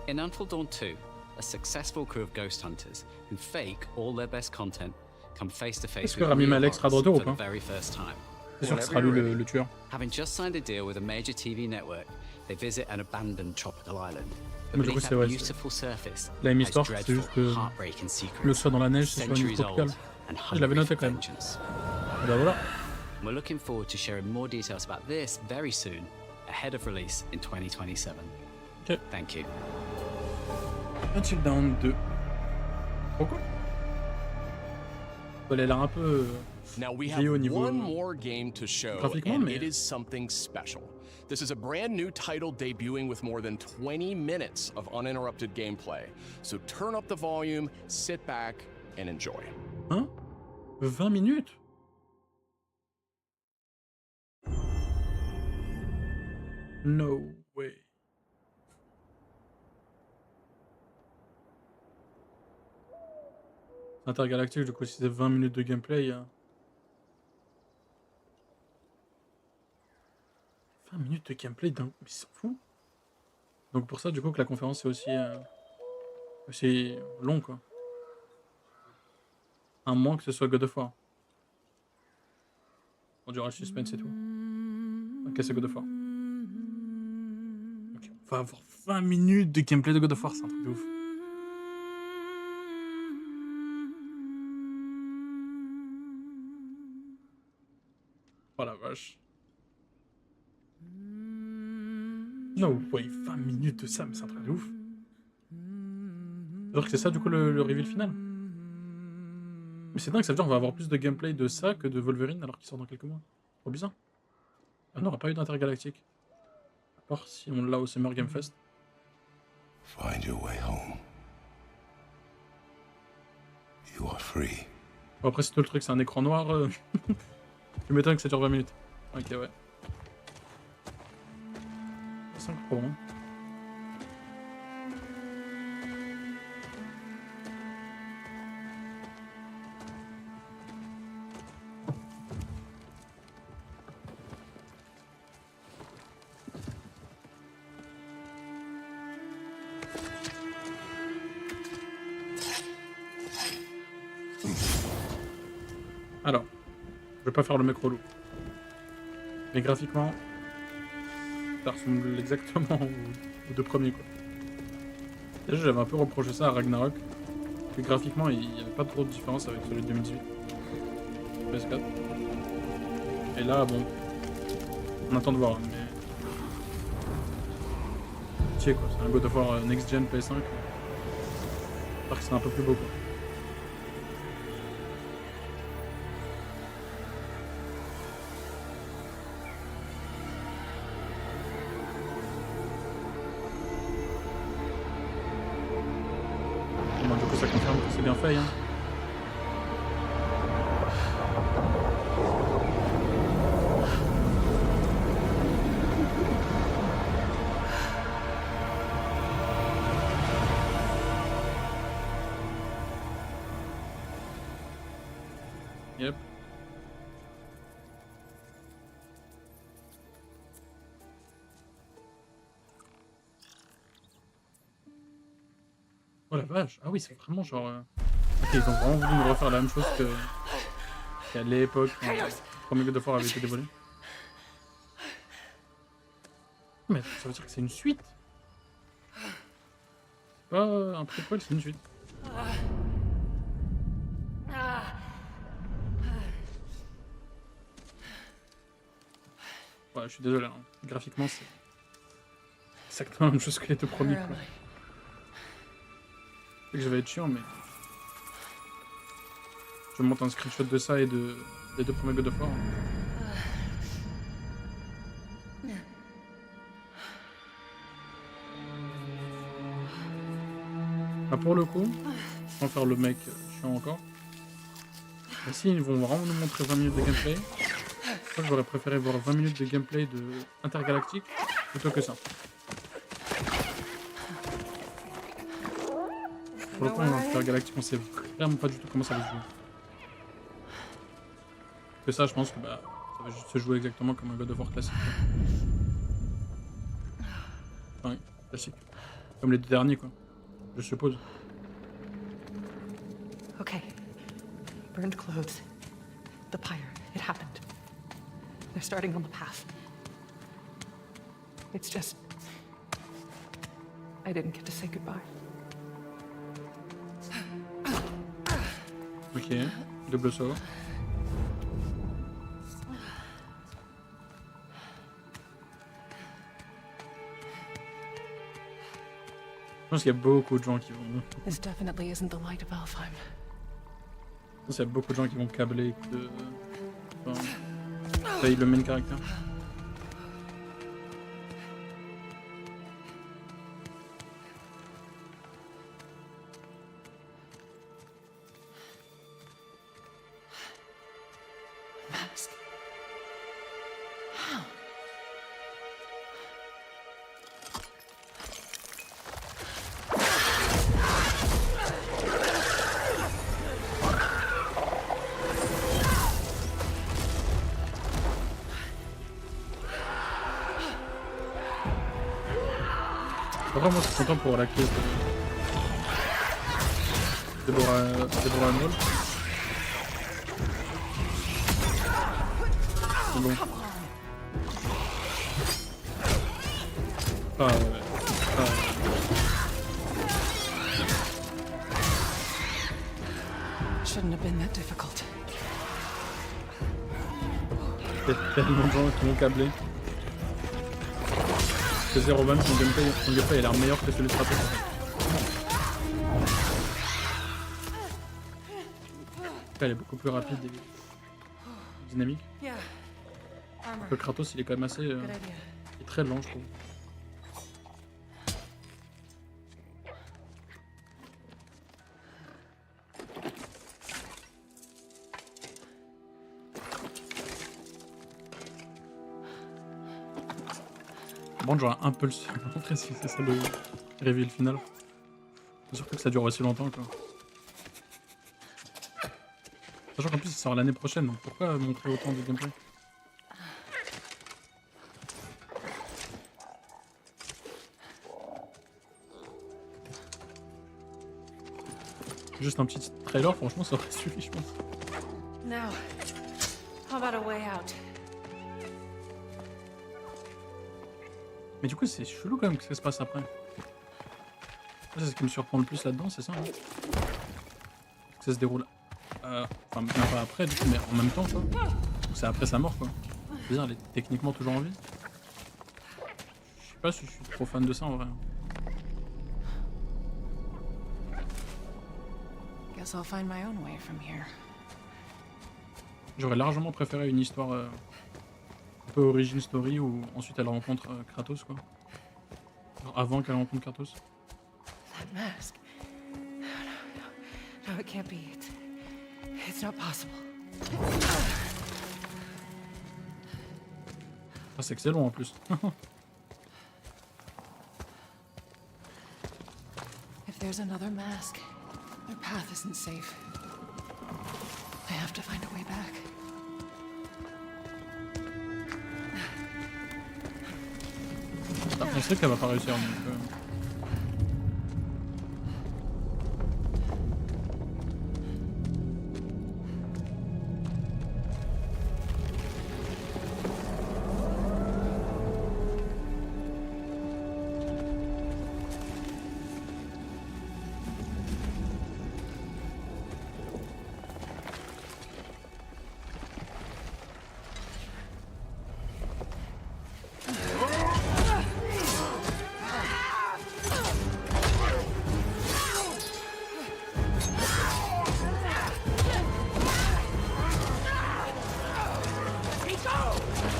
In Until Dawn 2, a successful crew of ghost hunters who fake all their best content come face to face Est-ce que with Rami real Malek sera de horrors retour ou for the pas? very first time. C'est sûr que ce sera lui le tueur. Having just signed a deal with a major TV network, they visit an abandoned tropical island. Mais du coup, Beneath c'est that vrai. beautiful surface La même lies histoire, c'est dreadful, juste que heartbreaking secrets, le soit dans la neige, c'est sur une île centuries tropicale. old and Je l'avais hungry noté for quand même. vengeance. Et bah voilà. We're looking forward to sharing more details about this very soon, ahead of release in 2027. Ok. Thank you. Until Dawn 2. Pourquoi? Elle a l'air un peu Now we have vieille au niveau one more game to show, graphiquement, and mais it is something special. This is a brand new title debuting with more than 20 minutes of uninterrupted gameplay. So turn up the volume, sit back, and enjoy. Hein? 20 minutes? No way. Intergalactique, du coup, si c'est 20 minutes de gameplay, il y a... 20 minutes de gameplay d'un... Mais c'est fou. Donc pour ça, du coup, que la conférence est aussi long, quoi. À moins que ce soit God of War. On durera le suspense et tout. Ok, c'est God of War. Ok, on va avoir 20 minutes de gameplay de God of War, c'est un truc de ouf. Oh la vache. No way, 20 minutes de ça, mais c'est un truc de ouf. Alors que c'est ça du coup le reveal final. Mais c'est dingue, ça veut dire qu'on va avoir plus de gameplay de ça que de Wolverine alors qu'il sort dans quelques mois. Trop bizarre. Ah, on n'aura pas eu d'intergalactique. À part si on l'a au Summer Game Fest. Find your way home. You are free. Bon, après, c'est tout le truc, c'est un écran noir. Tu m'étonnes que ça dure 20 minutes. Ok, ouais. 5 Pro, hein. Alors, je vais pas faire le mec relou. Mais graphiquement, ça ressemble exactement aux deux premiers, quoi. Déjà, j'avais un peu reproché ça à Ragnarok. Que graphiquement, il n'y avait pas trop de différence avec celui de 2018. PS4. Et là, bon, on attend de voir, hein, mais... Tiens, quoi, c'est un God of War Next Gen PS5. J'espère que c'est un peu plus beau, quoi. Bon, du coup, ça confirme que c'est bien fait, hein. Yep. Oh la vache. Ah oui, c'est vraiment genre... Ok, ils ont vraiment voulu nous refaire la même chose qu'à l'époque quand le premier God of War avait été dévoilé. Mais ça veut dire que c'est une suite. C'est pas un préquel, c'est une suite. Ouais, je suis désolé, hein. Graphiquement c'est exactement la même chose que les deux premiers. Quoi. Je sais que je vais être chiant, mais... Je monte un screenshot de ça et des deux premiers God of War. Ah, pour le coup, sans faire le mec chiant encore, mais si ils vont vraiment nous montrer 20 minutes de gameplay, je crois que j'aurais préféré voir 20 minutes de gameplay de Intergalactique plutôt que ça. Pour le coup, en Intergalactique, on sait vraiment pas du tout comment ça va se jouer. Que ça, je pense que bah, ça va juste se jouer exactement comme un God of War classique. Enfin, oui, classique. Comme les deux derniers, quoi. Je suppose. Okay. Burned clothes. The pyre. It happened. They're starting on the path. It's just... I didn't get to say goodbye. Ok, double saut. Je pense qu'il y a beaucoup de gens qui vont... This definitely isn't the light of Alfheim. Je pense qu'il y a beaucoup de gens qui vont câbler que... Enfin, paye le main caractère. Mask. How? Après, moi, je suis content pour la clé de Deborah Hall. C'est bon. Ah ouais. Ah, ouais. Shouldn't have been that difficult. Il y a tellement de gens qui vont câbler. Que Zero One, son gameplay il a l'air meilleur que celui de Kratos. Elle est beaucoup plus rapide et dynamique. Le Kratos il est quand même assez... il est très lent je trouve. Bon, j'aurais un peu le seum à montrer si c'est ça le reveal final. Surtout que ça dure aussi longtemps quoi. Sachant qu'en plus il sort l'année prochaine, donc pourquoi montrer autant de gameplay? Juste un petit trailer, franchement ça aurait suffi je pense. Now, how about a way out? Mais du coup c'est chelou quand même que ça se passe après. C'est ce qui me surprend le plus là-dedans, c'est ça hein, que ça se déroule... Enfin bien pas après du coup, mais en même temps quoi. C'est après sa mort quoi. Je veux dire, elle est techniquement toujours en vie. Je sais pas si je suis trop fan de ça en vrai. Guess I'll find my own way from here. J'aurais largement préféré une histoire un peu origin story où ensuite elle rencontre Kratos quoi. Alors, avant qu'elle rencontre Kratos. That mask. No, it can't be. It's not possible. Ah, c'est excellent en plus. If there's another mask, their path isn't safe. I have to find a way back. Ah, on sait qu'elle va pas réussir donc.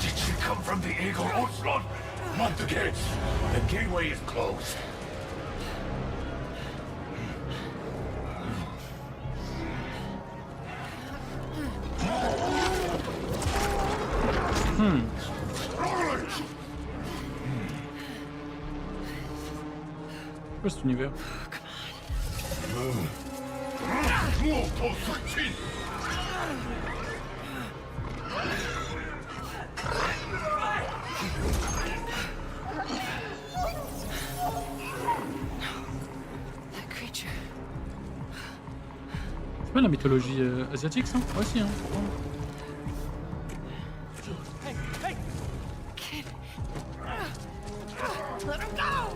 Did she come from the Eagle Onslaught? Not the gates. The gateway is closed. Quoi cet univers? C'est pas la mythologie asiatique ça? Ouais si hein. Hey, hey! Kid! Let him go!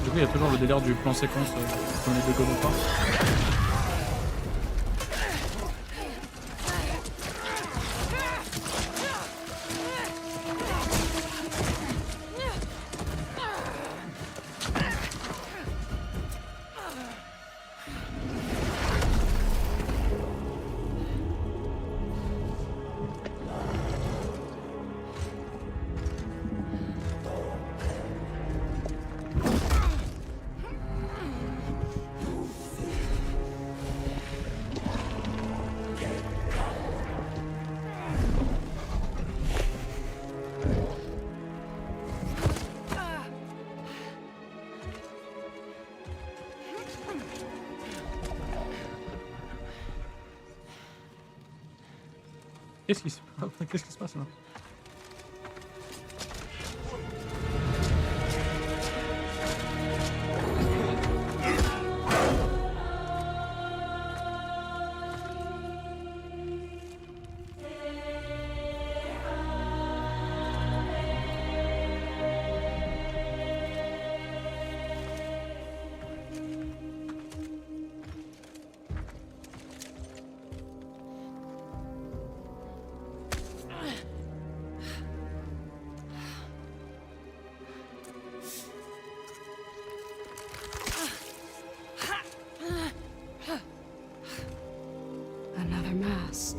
Du coup il y a toujours le délire du plan séquence comme les deux God of War. Qu'est-ce qui se passe là? Another mask.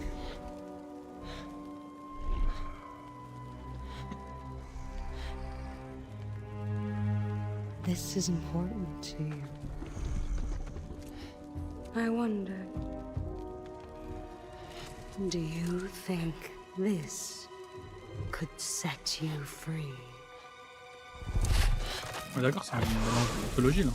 This is important to you. I wonder, do you think this could set you free? Ouais, d'accord, c'est une mythologie là.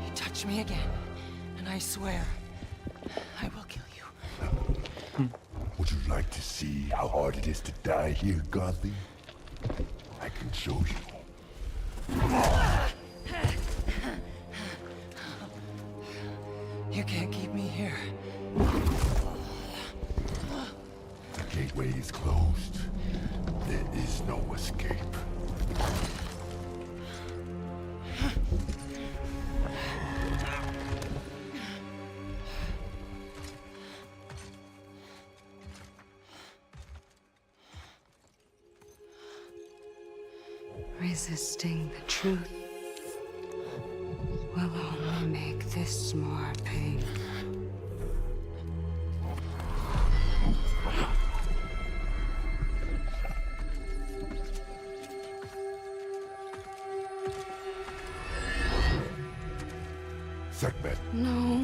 You touch me again, and I swear, I will kill you. Would you like to see how hard it is to die here, Godly? I can show you. You can't keep me here. The gateway is closed. There is no escape. Resisting the truth will only make this more painful. Sekhmet, No,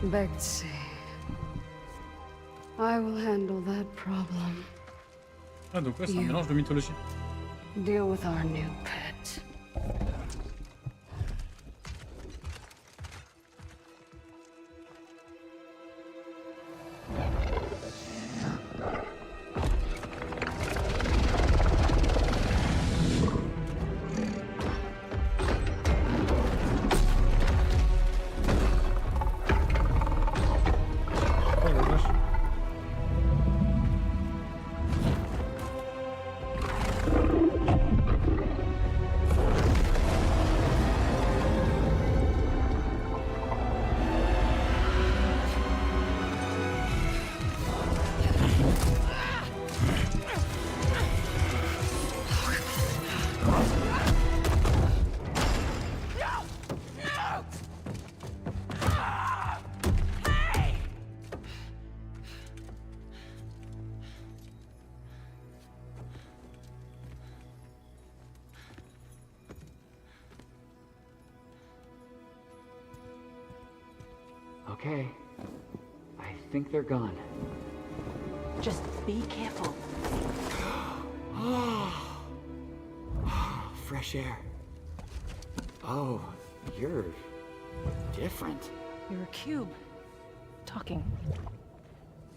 Betsy. I will handle that problem. Ah, donc ouais, c'est un mélange de mythologie. Deal with our new pet. Oh la vache. Okay. I think they're gone. Just be careful. Fresh air. Oh, you're different. You're a cube. Talking.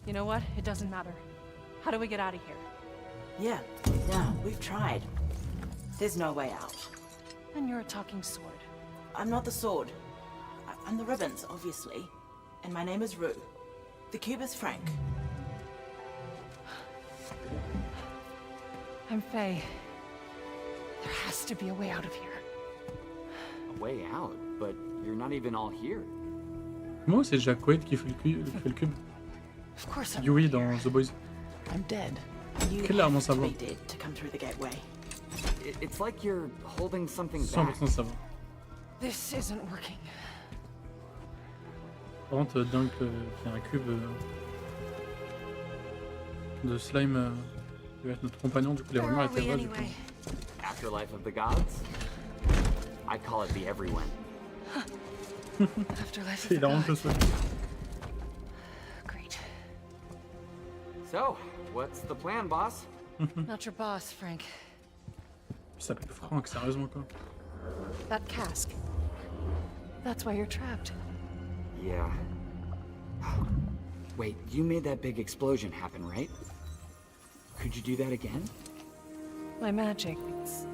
You know what? It doesn't matter. How do we get out of here? Yeah, we've tried. There's no way out. And you're a talking sword. I'm not the sword. I'm the ribbons, obviously. And my name is Rue. The cube is Frank. I'm Faye. There has to be a way out of here. A way out? But you're not even all here. Moi, c'est Jack Quaid qui fait le cube. Of course I'm Yui dans The Boys. I'm dead. You Clairement have to savoir. be dead to come through the gateway. It's like you're holding something 100% back. savoir. This isn't working. Par contre, Dunk, il y a un cube de slime qui va être notre compagnon, du coup les rumeurs étaient vraies. Du coup. Afterlife of the gods? I call it the everyone. Afterlife C'est hilarant que ça. Great. So, what's the plan, boss? Not your boss, Frank. Il s'appelle Frank, sérieusement quoi. That cask. That's why you're trapped. Yeah. Wait, you made that big explosion happen, right? Could you do that again? My magic, it's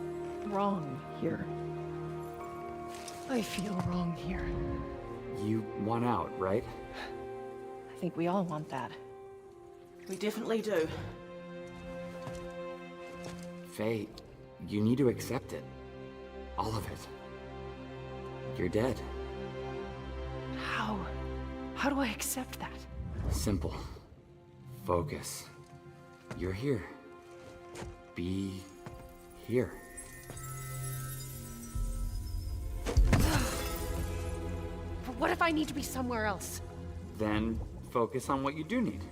wrong here. I feel wrong here. You want out, right? I think we all want that. We definitely do. Faye, you need to accept it. All of it. You're dead. How? How do I accept that? Simple. Focus. You're here. Be here. But what if I need to be somewhere else? Then focus on what you do need.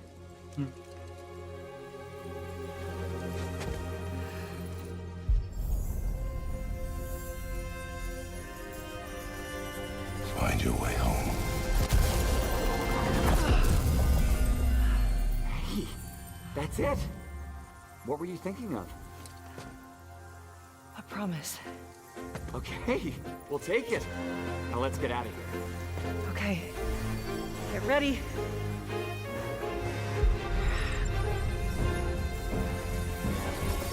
Find your way home. Hey, that's it. What were you thinking of? A promise. Okay, we'll take it. Now let's get out of here. Okay. Get ready.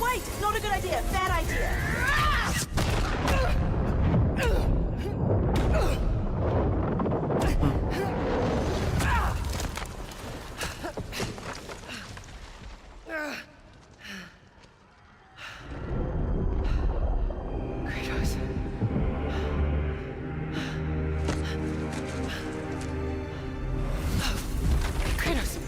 Wait! Not a good idea! Bad idea! Kratos. Kratos.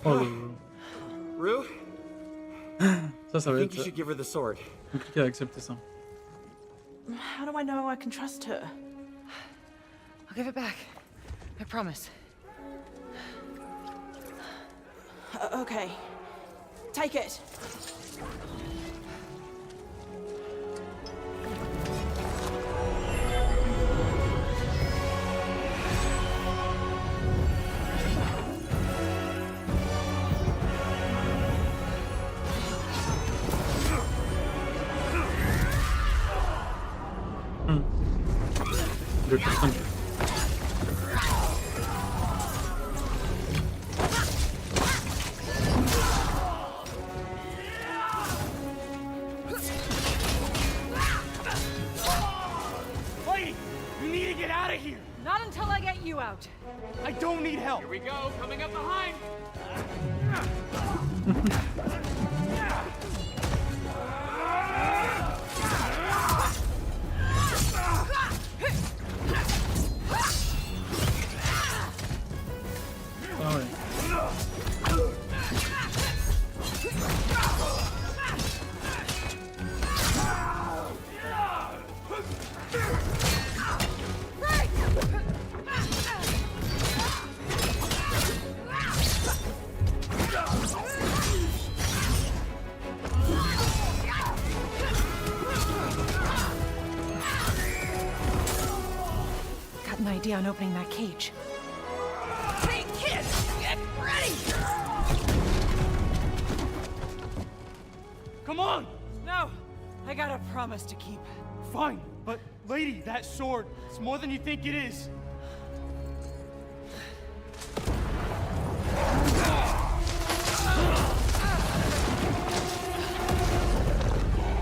Oh, Rue? ça I va think you être should give her the sword. compliqué à accepter ça. How do I know I can trust her? I'll give it back. I promise. Okay. Take it. Le personne. Lady, you need to get out of here. Not until I get you out. I don't need help. Here we go, coming up behind. Ah ouais. Got an idea on opening that cage. Hey, kids, get ready. Come on. No, I got a promise to keep. Fine, but lady, that sword, it's more than you think it is.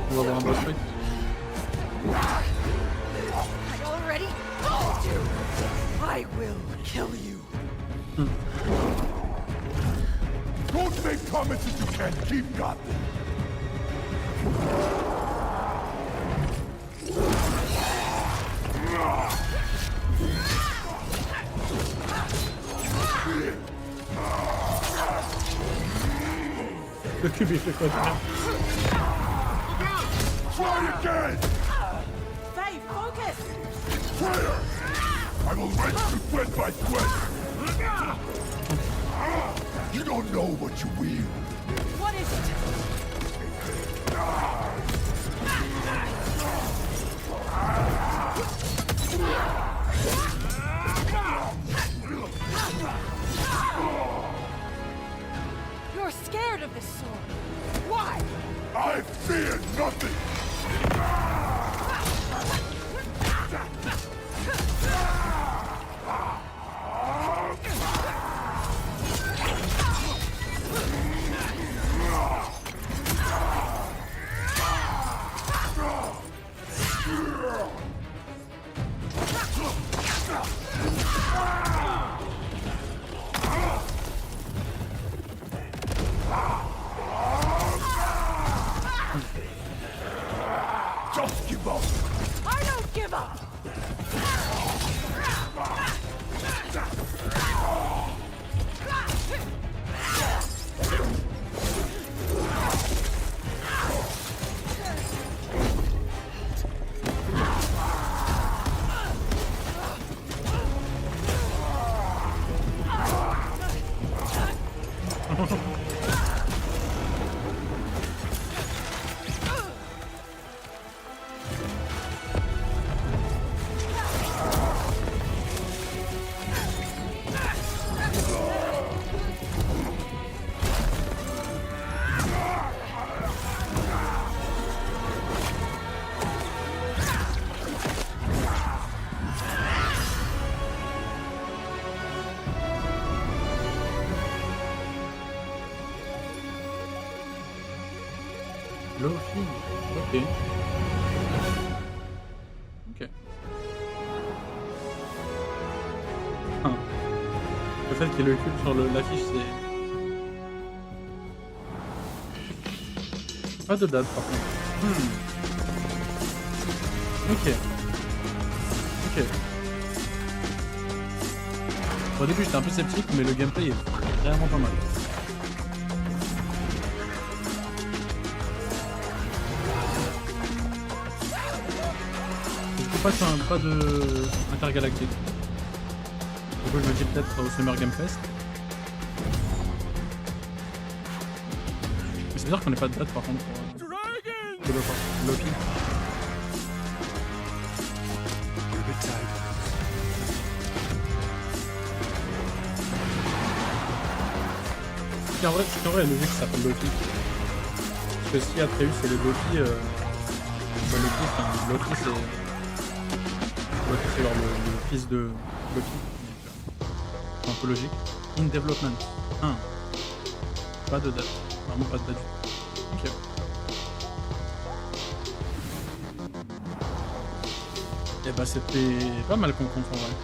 On va avoir un boss fight. Are y'all ready? I will kill you. Don't make comments that you can't keep, Gotham. Le cube il fait quoi de merde? Try again! Faye, focus! Traitor! I will wrench you thread by thread! You don't know what you wield. What is it? You're scared of this sword. Why? I fear nothing! Just give up! I don't give up! Lofi. Ok. Ok. Ah. Le fait qu'il y ait le cube sur l'affiche, c'est... Pas de date par contre. Ok. Ok. Au début j'étais un peu sceptique, mais le gameplay est vraiment pas mal. Pas de intergalactique. Du coup je me dis peut-être au Summer Game Fest. Mais c'est bizarre qu'on n'ait pas de date par contre pour Loki. En vrai, logique que ça s'appelle Loki. Parce que si Atreus c'est le Loki, Loki c'est genre le fils de Loki. C'est un peu logique. In development. Pas de date. Vraiment pas de date. Ok. Et bah c'était pas mal qu'on confond, ouais.